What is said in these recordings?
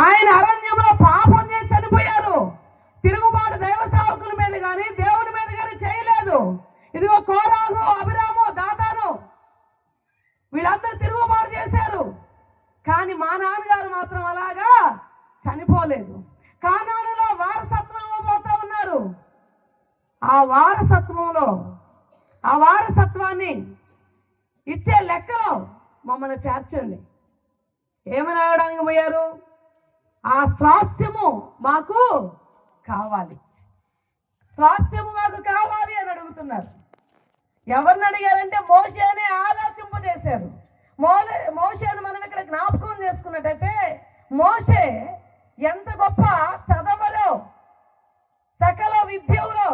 ఆయన అరణ్యంలో పాపం చేసి చనిపోయారు. తిరుగుబాటు దైవ సేవకుల మీద కానీ దేవుని మీద కానీ చేయలేదు. ఇదిగో కోరాహు, అభిరాము, దాతాను వీళ్ళందరూ తిరుగుబాటు చేశారు. కానీ మా నాన్నగారు మాత్రం అలాగా చనిపోలేదు. కానానులో వారసత్వం ఇవ్వబోతా ఉన్నారు. ఆ వారసత్వాన్ని ఇచ్చే లెక్కలో మమ్మల్ని చేర్చండి. ఏమని అడగడానికి పోయారు? ఆ స్వాస్థ్యము మాకు కావాలి, స్వాస్థ్యము మాకు కావాలి అని అడుగుతున్నారు. ఎవరిని అడిగారంటే మోషేనే ఆలోచింపజేశారు. మోషేను మనం ఇక్కడ జ్ఞాపకం చేసుకున్నట్టయితే మోషే ఎంత గొప్ప చదవలో సకల విద్యలో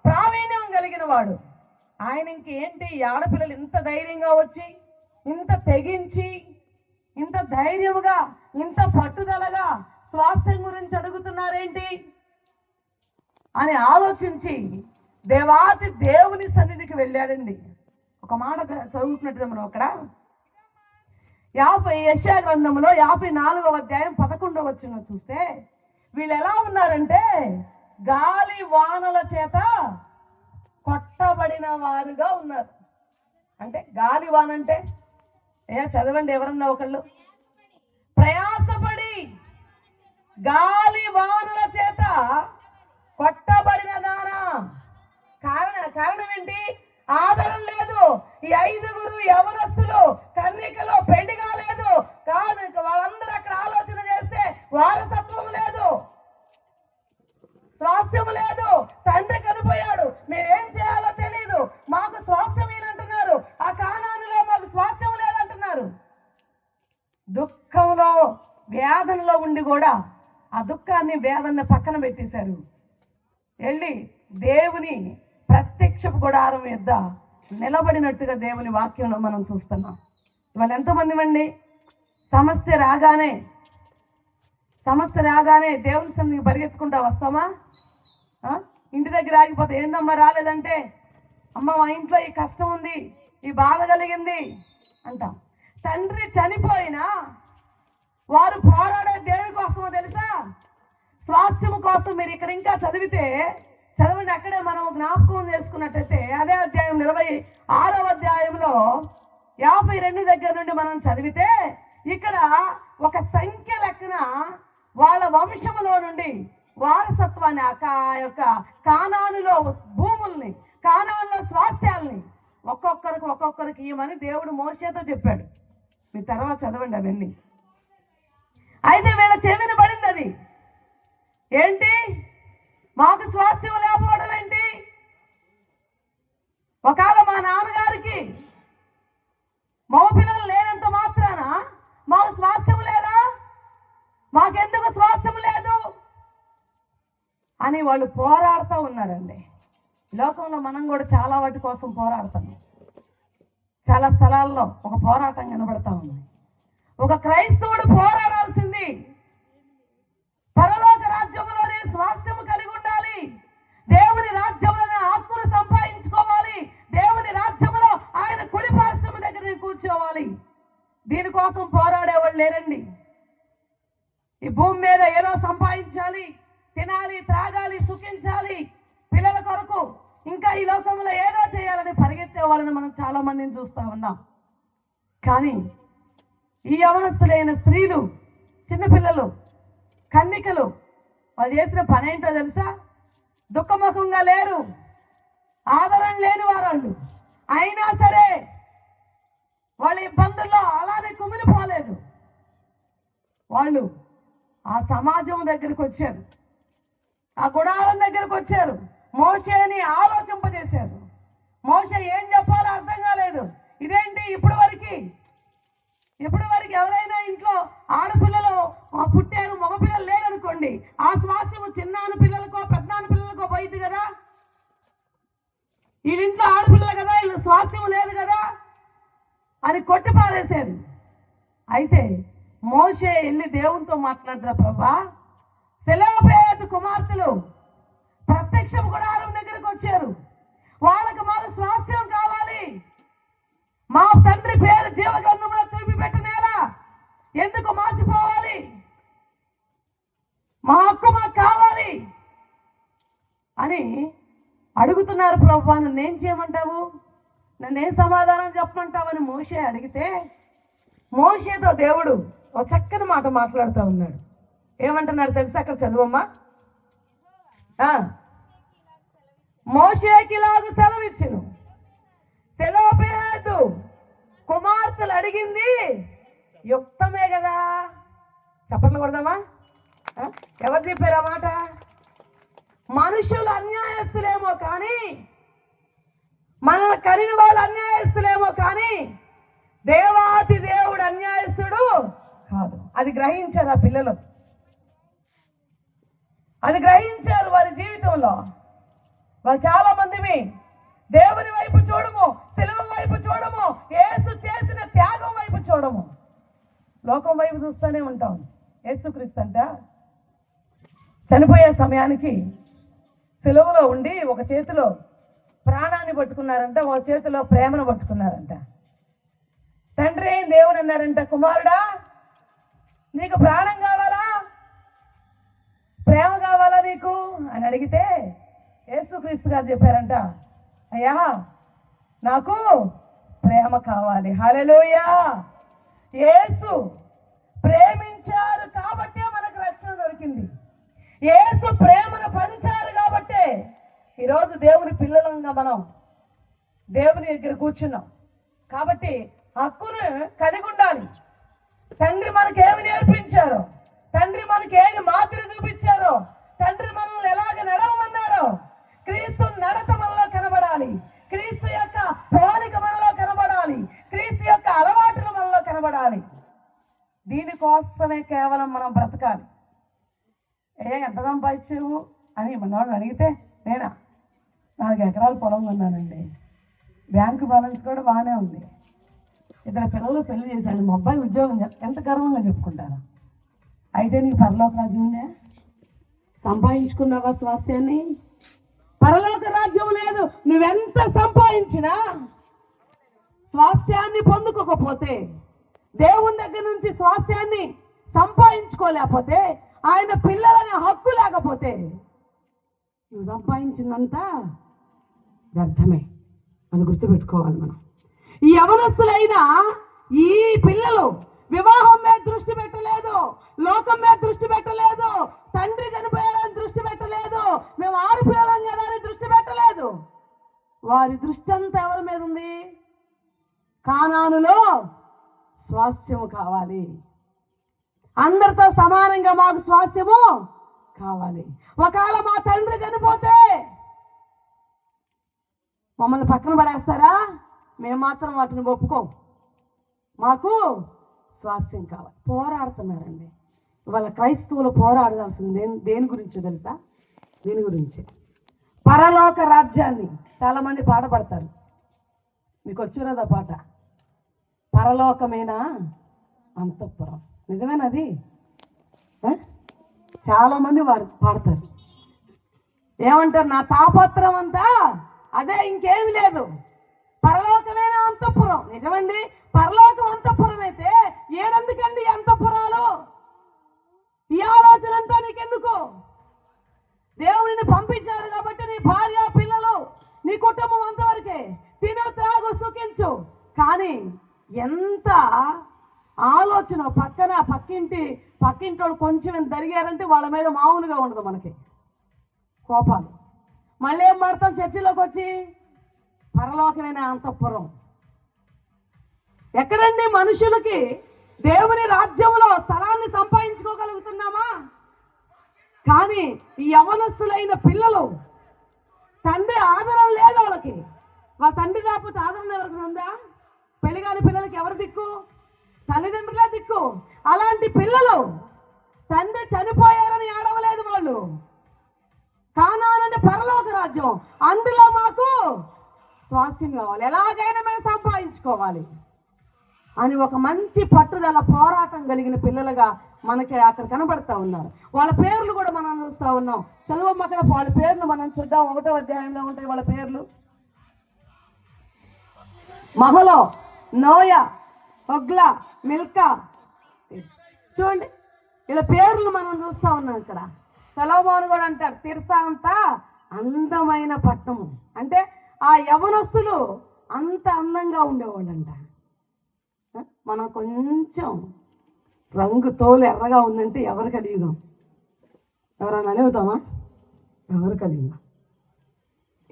ప్రావీణ్యం కలిగిన వాడు. ఆయన ఇంకేంటి ఆడపిల్లలు ఇంత ధైర్యంగా వచ్చి, ఇంత తెగించి, ఇంత ధైర్యముగా, ఇంత పట్టుదలగా స్వాస్థ్యం గురించి అడుగుతున్నారేంటి అని ఆలోచించి దేవాతి దేవుని సన్నిధికి వెళ్ళాడండి. ఒక మాట చదువుతున్నట్టు మనం అక్కడ యెషయా గ్రంథంలో 54వ అధ్యాయం 11వ వచనం చూస్తే వీళ్ళు ఎలా ఉన్నారంటే గాలి వానల చేత కొట్టబడిన వారుగా ఉన్నారు. అంటే గాలి వాన అంటే చదవండి ఎవరన్నా ఒకళ్ళు. ప్రయాసపడి గాలి వానల చేత కొట్టబడిన దానా. కారణం ఏంటి? ఆదరణ లేదు. ఈ 5గురు యవనస్తులు కన్నికలు పెళ్లి కాలేదు. కాదు, వాళ్ళందరూ అక్కడ ఆలోచన చేస్తే వారసత్వం లేదు, స్వాస్థ్యం లేదు. తండ్రి చనిపోయాడు, మేమేం చేయాలో తెలియదు, మాకు స్వాస్థ్యం ఏనంటున్నారు. ఆ కానానులో మాకు స్వాస్థ్యం లేదంటున్నారు. దుఃఖంలో వేదనలో ఉండి కూడా ఆ దుఃఖాన్ని వేదనని పక్కన పెట్టేశారు. వెళ్ళి దేవుని ప్రత్యక్ష గుడారం యొద్ద నిలబడినట్టుగా దేవుని వాక్యంలో మనం చూస్తున్నాం. ఇవాళ ఎంతమంది అండి సమస్య రాగానే దేవుని సన్నిధికి పరిగెత్తుకుంటా వస్తామా? ఇంటి దగ్గర ఆగిపోతే ఏందమ్మా రాలేదంటే, అమ్మ మా ఇంట్లో ఈ కష్టం ఉంది, ఈ బాధ కలిగింది అంటాం. తండ్రి చనిపోయినా వారు పోరాడే దేని కోసమో తెలుసా? స్వాస్థ్యం కోసం. మీరు ఇక్కడ ఇంకా చదవండి, అక్కడే మనం జ్ఞాపకం చేసుకున్నట్టయితే అదే అధ్యాయం 26వ అధ్యాయంలో 52 దగ్గర నుండి మనం చదివితే ఇక్కడ ఒక సంఖ్య లెక్కన వాళ్ళ వంశములో నుండి వారసత్వాన్ని ఆ యొక్క కానానులో భూముల్ని, కానానులో స్వాస్థ్యాల్ని ఒక్కొక్కరికి ఇవ్వమని దేవుడు మోషేతో చెప్పాడు. మీ తర్వాత చదవండి అవన్నీ. అయితే వీళ్ళ చెవిని పడింది అది. ఏంటి? మాకు స్వాస్థ్యం లేకపోవడం ఏంటి? ఒకవేళ మా నాన్నగారికి మగ పిల్లలు లేనంత మాత్రాన మాకు స్వాస్థ్యం లేదా? మాకెందుకు స్వాస్థ్యం లేదు అని వాళ్ళు పోరాడుతూ ఉన్నారండి. లోకంలో మనం కూడా చాలా వాటి కోసం పోరాడతాం. చాలా స్థలాల్లో ఒక పోరాటం కనబడతా ఉంది. ఒక క్రైస్తవుడు పోరాడాల్సింది పరలోక రాజ్యంలోనే స్వాస్థ్యము కలిగి ఉండాలి. దేవుని రాజ్యంలోనే ఆత్మను సంపాదించుకోవాలి. దేవుని రాజ్యంలో ఆయన కుడి పార్శ్వం దగ్గర కూర్చోవాలి. దీనికోసం పోరాడేవాళ్ళు లేరండి. ఈ భూమి మీద ఏదో సంపాదించాలి, తినాలి, త్రాగాలి, సుఖించాలి, పిల్లల కొరకు ఇంకా ఈ లోకంలో ఏదో చేయాలని పరిగెత్తే వాళ్ళని మనం చాలా మందిని చూస్తూ ఉన్నాం. కానీ ఈ యవనస్తులైన స్త్రీలు, చిన్నపిల్లలు, కన్నికలు వాళ్ళు చేసిన పని ఏంటో తెలుసా? దుఃఖముఖంగా లేరు, ఆదరణ లేని వారు. అయినా సరే వాళ్ళ ఇబ్బందుల్లో అలానే కుమిలిపోలేదు. వాళ్ళు ఆ సమాజం దగ్గరికి వచ్చారు, ఆ గుడారం దగ్గరకు వచ్చారు. మోషేని ఆలోచింపజేశారు. మోషే ఏం చెప్పాలో అర్థం కాలేదు. ఇదేంటి ఇప్పటి వరకు ఎవరైనా ఇంట్లో ఆడపిల్లలు పుట్టారు, మగపిల్లలు లేరనుకోండి, ఆ స్వాస్థ్యము చిన్నాన్న పిల్లలకో పెద్దనాన్న పిల్లలకో పోయింది కదా. వీళ్ళింట్లో ఆడపిల్లలు కదా, వీళ్ళు స్వాస్థ్యం లేదు కదా అని కొట్టి పారేశారు. అయితే మోషే వెళ్ళి దేవునితో మాట్లాడరా, ప్రభా సెలోపేతు కుమార్తెలు ప్రత్యక్ష గుడారం దగ్గరకు వచ్చారు, వాళ్ళకి మాకు స్వాస్థ్యం కావాలి, మా తండ్రి పేరు జీవగ్రంథంలో తిరిగి పెట్టినేలా ఎందుకు మార్చిపోవాలి? కానీ అడుగుతున్నారు, ప్రభువా నన్నేం చేయమంటావు, నన్నేం సమాధానం చెప్పమంటావని మోషే అడిగితే మోషేతో దేవుడు ఒక చక్కని మాట మాట్లాడుతూ ఉన్నాడు. ఏమంటున్నాడు తెలుసా? అక్కడ చదువమ్మా. మోషేకి ఇలాగు సెలవిచ్చును, సెలోపెహాదు కుమార్తెలు అడిగింది యుక్తమే కదా. చప్పట్లు కొడదామా? ఎవరు చెప్పారు ఆ మాట? మనుషులు అన్యాయస్తులేమో కానీ, మనల్ని కనిన వాళ్ళు అన్యాయస్తులేమో కానీ దేవాతి దేవుడు అన్యాయస్తుడు కాదు. అది గ్రహించారు ఆ పిల్లలు, అది గ్రహించారు వారి జీవితంలో. వాళ్ళు చాలా మందిని దేవుని వైపు చూడము, సిలువ వైపు చూడము, యేసు చేసిన త్యాగం వైపు చూడము, లోకం వైపు చూస్తూనే ఉంటాం. యేసుక్రీస్తు అంట చనిపోయే సమయానికి సిలువలో ఉండి ఒక చేతిలో ప్రాణాన్ని పట్టుకున్నారంట, ఒక చేతిలో ప్రేమను పట్టుకున్నారంట. తండ్రి అయిన దేవుడు అన్నారంట, కుమారుడా నీకు ప్రాణం కావాలా, ప్రేమ కావాలా నీకు అని అడిగితే యేసుక్రీస్తు గారు చెప్పారంట, అయ్యా నాకు ప్రేమ కావాలి. హల్లెలూయా. యేసు ప్రేమించారు కాబట్టే మనకు రక్షణ దొరికింది. యేసు ప్రేమను పంచారు కాబట్టే ఈరోజు దేవుని పిల్లలంగా మనం దేవుని దగ్గర కూర్చున్నాం. కాబట్టి హక్కును కలిగి ఉండాలి. తండ్రి మనకి ఏమి నేర్పించారో, తండ్రి మనకి ఏమి మాదిరి చూపించారో, తండ్రి మనల్ని ఎలాగ నడవమన్నారో, క్రీస్తు నడత మనలో కనబడాలి, క్రీస్తు యొక్క పోలిక మనలో కనబడాలి, క్రీస్తు యొక్క అలవాటులు మనలో కనబడాలి. దీనికోసమే కేవలం మనం బ్రతకాలి. ఎంత సంపాదించావు అని మనవాడు అడిగితే నేనా 4 ఎకరాల పొలం కొన్నానండి, బ్యాంకు బ్యాలెన్స్ కూడా బాగానే ఉంది, 2 పిల్లలు పెళ్లి చేశాను, మా అబ్బాయి ఉద్యోగం, ఎంత గర్వంగా చెప్పుకుంటాను. అయితే నీకు పరలోక రాజ్యం ఉందా? సంపాదించుకున్నావా స్వాస్థ్యాన్ని? పరలోక రాజ్యం లేదు. నువ్వెంత సంపాదించినా స్వాస్థ్యాన్ని పొందుకోకపోతే, దేవుని దగ్గర నుంచి స్వాస్థ్యాన్ని సంపాదించుకోలేకపోతే, ఆయన పిల్లలనే హక్కు లేకపోతే నువ్వు సంపాదించిందంతా వ్యర్థమే. అది గుర్తుపెట్టుకోవాలి మనం. ఈ యవనస్తులైనా ఈ పిల్లలు వివాహం మీద దృష్టి పెట్టలేదు, లోకం మీద దృష్టి పెట్టలేదు, తండ్రి చనిపోయారని దృష్టి పెట్టలేదు, మేము ఆడిపిల్లలం కదా అని దృష్టి పెట్టలేదు. వారి దృష్టి అంతా ఎవరి మీద ఉంది? కానానులో స్వాస్థ్యము కావాలి, అందరితో సమానంగా మాకు స్వాస్థ్యము కావాలి. ఒకవేళ మా తండ్రి చనిపోతే మమ్మల్ని పక్కన పడేస్తారా? మేము మాత్రం వాటిని ఒప్పుకోం, మాకు స్వాస్థ్యం కావాలి. పోరాడుతున్నారండి ఇవాళ క్రైస్తవులు. పోరాడాల్సింది దేని గురించో తెలుసా? దీని గురించి, పరలోక రాజ్యాన్ని. చాలామంది పాట పడతారు, మీకు వచ్చినదా పాట? పరలోకమేనా అంతఃపురం. నిజమేనది? చాలామంది వారు పాడతారు. ఏమంటారు? నా తాపత్రం అంతా అదే, ఇంకేమి లేదు, పరలోకమేనా అంతఃపురం. నిజమండి, పరలోకం అంతఃపురం అయితే ఏడందుకండి అంతఃపురాలు? ఈ ఆలోచన అంతా నీకెందుకు? దేవుడిని పంపించాడు కాబట్టి నీ భార్య, పిల్లలు, నీ కుటుంబం అంతవరకే. తిను, త్రాగు, సుఖించు. కానీ ఎంత ఆలోచన, పక్కింటోడు కొంచెం జరిగారంటే వాళ్ళ మీద మామూలుగా ఉండదు మనకి కోపాలు. మళ్ళీ ఏం మారుతాం చర్చిలోకి వచ్చి? పరలోకమైన అంతఃపురం ఎక్కడండి? మనుషులకి దేవుని రాజ్యంలో స్థలాన్ని సంపాదించుకోగలుగుతున్నామా? కానీ ఈ యవనస్తులైన పిల్లలు తండ్రి ఆదరణ లేదు వాళ్ళకి. వాళ్ళ తండ్రి లేకపోతే ఆదరణ ఎవరికి ఉందా? పెళ్లిగాని పిల్లలకి ఎవరు దిక్కు? తల్లిదండ్రులే దిక్కు. అలాంటి పిల్లలు తండ్రి చనిపోయారని ఏడవలేదు వాళ్ళు. కానానంటే పరలోక రాజ్యం, అందులో మాకు స్వాస్థ్యం కావాలి, ఎలాగైనా మేము సంపాదించుకోవాలి అని ఒక మంచి పట్టుదల, పోరాటం కలిగిన పిల్లలుగా మనకి అక్కడ కనబడతా ఉన్నారు. వాళ్ళ పేర్లు కూడా మనం చూస్తూ ఉన్నాం. చదువమ్మ అక్కడ వాళ్ళ పేర్లు మనం చూద్దాం. 1వ అధ్యాయంలో ఉంటాయి వాళ్ళ పేర్లు. మహలో, నోయ, హొగ్లా, మిల్కా. చూడండి ఇలా పేర్లు మనం చూస్తూ ఉన్నాం ఇక్కడ. సొలొమోను కూడా అంటారు, తిర్సా అంతా అందమైన పట్టణము. అంటే ఆ యవనస్తులు అంత అందంగా ఉండేవాళ్ళంట. మనం కొంచెం రంగు తోలు ఎర్రగా ఉందంటే ఎవరు కలియుదాం? ఎవరన్నా అనేవుతామా? ఎవరు కలియుదాం?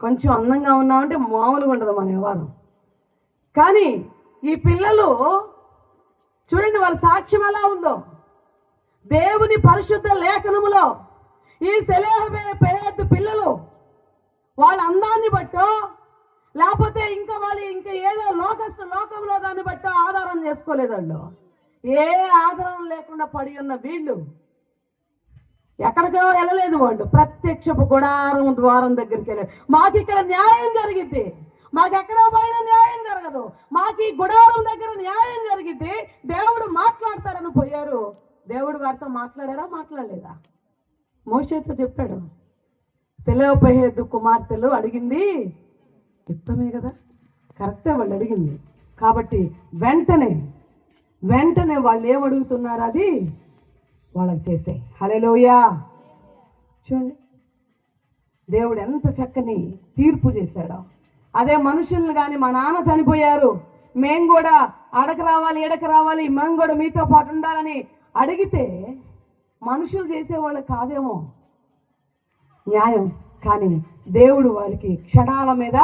కొంచెం అందంగా ఉన్నామంటే మామూలుగా ఉండదు మన వ్యవహారం. కానీ ఈ పిల్లలు చూడండి, వాళ్ళ సాక్ష్యం ఎలా ఉందో. దేవుని పరిశుద్ధ లేఖనములో ఈ సెలెహు పిల్లలు వాళ్ళ అందాన్ని బట్టో లేకపోతే ఇంకా ఏదో లోకంలో దాన్ని బట్టో ఆధారం చేసుకోలేదు. వాళ్ళు ఏ ఆధారం లేకుండా పడి ఉన్న వీళ్ళు ఎక్కడికో వెళ్ళలేదు. వాళ్ళు ప్రత్యక్షపు గుడారం ద్వారం దగ్గరికి వెళ్ళారు. మాకు ఇక్కడ న్యాయం జరిగిద్ది, మాకు ఎక్కడ పైన న్యాయం జరగదు, మాకు ఈ గుడారం దగ్గర న్యాయం జరిగిద్ది, దేవుడు మాట్లాడతారని పోయారు. దేవుడు వారితో మాట్లాడారా? మాట్లాడలేదా? మోషేతో చెప్పాడు. సెలెహు కుమార్తెలు అడిగింది యుక్తమే కదా, కరెక్టే వాళ్ళు అడిగింది. కాబట్టి వెంటనే వాళ్ళు ఏమడుగుతున్నారు అది వాళ్ళకి చేసే. హల్లెలూయా. చూడండి, దేవుడు ఎంత చక్కని తీర్పు చేశాడో. అదే మనుషులను కానీ మా నాన్న చనిపోయారు, మేము కూడా ఎడకు రావాలి, మేము కూడా మీతో పాటు ఉండాలని అడిగితే మనుషులు చేసేవాళ్ళు కాదేమో న్యాయం, కానీ దేవుడు వారికి క్షణాల మీద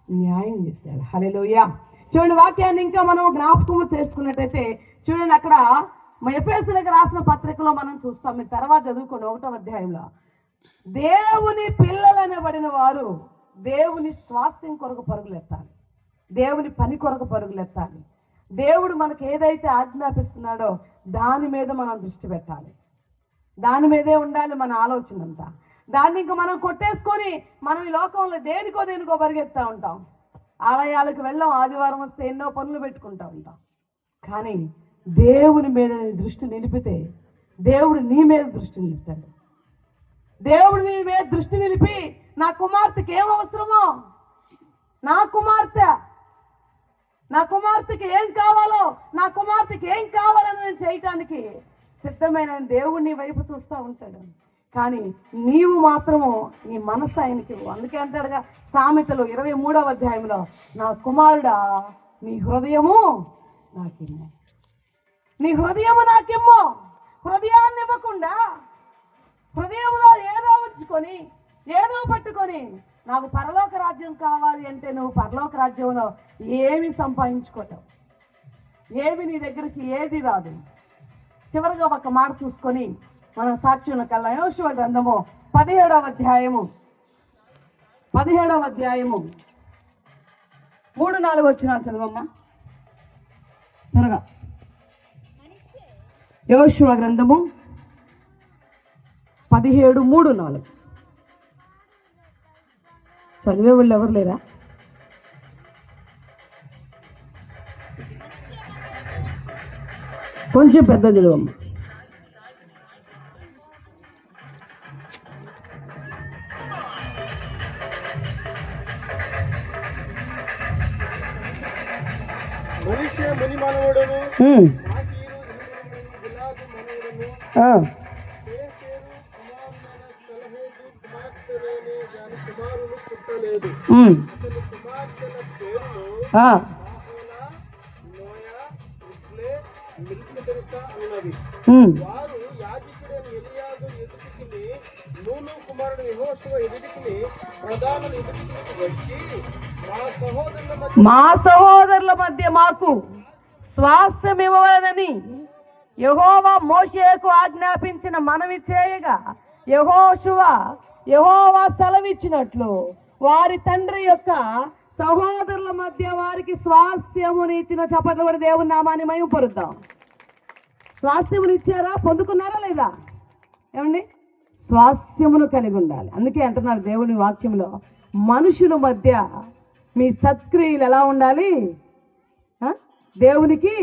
న్యాయం చేశాడు. హల్లెలూయా. చూడండి, వాక్యాన్ని ఇంకా మనం జ్ఞాపకం చేసుకున్నట్టయితే చూడండి, అక్కడ ఎఫెసీయులకు రాసిన పత్రికలో మనం చూస్తాం. మీరు తర్వాత చదువుకోండి 1వ అధ్యాయంలో. దేవుని పిల్లలనబడిన వారు దేవుని స్వాస్థ్యం కొరకు పరుగులెత్తాలి, దేవుని పని కొరకు పరుగులెత్తాలి. దేవుడు మనకు ఏదైతే ఆజ్ఞాపిస్తున్నాడో దాని మీద మనం దృష్టి పెట్టాలి, దాని మీదే ఉండాలి మన ఆలోచన అంతా. దాన్ని ఇంకా మనం కొట్టేసుకొని మనం ఈ లోకంలో దేనికో పరిగెత్తా ఉంటాం. ఆలయాలకు వెళ్ళాం, ఆదివారం వస్తే ఎన్నో పనులు పెట్టుకుంటూ ఉంటాం. కానీ దేవుని మీద దృష్టి నిలిపితే దేవుడు నీ మీద దృష్టి నిలుపుతాడు. దేవుడు నీ మీద దృష్టి నిలిపి నా కుమార్తెకి ఏం అవసరమో, నా కుమార్తెకి ఏం కావాలో, నా కుమార్తెకి ఏం కావాలని నేను చేయటానికి సిద్ధమైన దేవుడు నీ వైపు చూస్తూ ఉంటాడు. కానీ నీవు మాత్రము నీ మనస్సు ఆయనకి. అందుకే అంటాడుగా సామెతలు 23వ అధ్యాయంలో, నా కుమారుడా నీ హృదయము నాకిమ్ము, నీ హృదయము నాకిమ్ము. హృదయాన్ని ఇవ్వకుండా హృదయంలో ఏదో ఉంచుకొని ఏదో పట్టుకొని నాకు పరలోక రాజ్యం కావాలి అంటే నువ్వు పరలోక రాజ్యంలో ఏమి సంపాదించుకోలేవు, ఏమి నీ దగ్గరికి ఏది రాదు. చివరిగా ఒక మాట చూసుకొని మనం సాక్ష్యం కల్లా యోషువ గ్రంథము 17వ అధ్యాయము 3-4 వచనాలు చదవమ్మా త్వరగా. యోషువ గ్రంథము 17:3-4 చదివే వాళ్ళు ఎవరు లేరా? కొంచెం పెద్ద చదువమ్మ. మా సహోదరుల మధ్య మాకు స్వాస్థ్యం ఇవ్వలేదని యెహోవా మోషేకు ఆజ్ఞాపించిన మనవి చేయగా యెహోవా సెలవిచ్చినట్లు వారి తండ్రి యొక్క సహోదరుల మధ్య వారికి స్వాస్థ్యముని ఇచ్చిన. చప్పట్లు కూడా దేవుని నామాన్ని మహిమపరుద్దాం. స్వాస్థ్యముని ఇచ్చారా? పొందుకున్నారా లేదా? ఏమండి, స్వాస్థ్యమును కలిగి ఉండాలి. అందుకే అంటున్నారు దేవుని వాక్యంలో, మనుషుల మధ్య మీ సత్క్రియలు ఎలా ఉండాలి? దేవునికి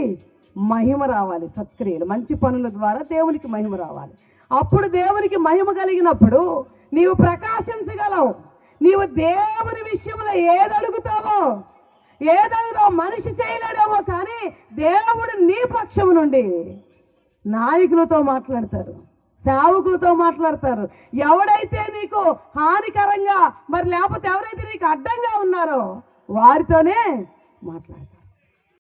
మహిమ రావాలి. సత్క్రియలు, మంచి పనుల ద్వారా దేవునికి మహిమ రావాలి. అప్పుడు దేవునికి మహిమ కలిగినప్పుడు నీవు ప్రకాశించగలవు. నీవు దేవుని విషయంలో ఏదడుగుతావో మనిషి చేయలేడేమో, కానీ దేవుడు నీ పక్షము నుండి నాయకులతో మాట్లాడతారు, సేవకులతో మాట్లాడతారు. ఎవడైతే నీకు హానికరంగా మరి లేకపోతే ఎవరైతే నీకు అడ్డంగా ఉన్నారో వారితోనే మాట్లాడతారు.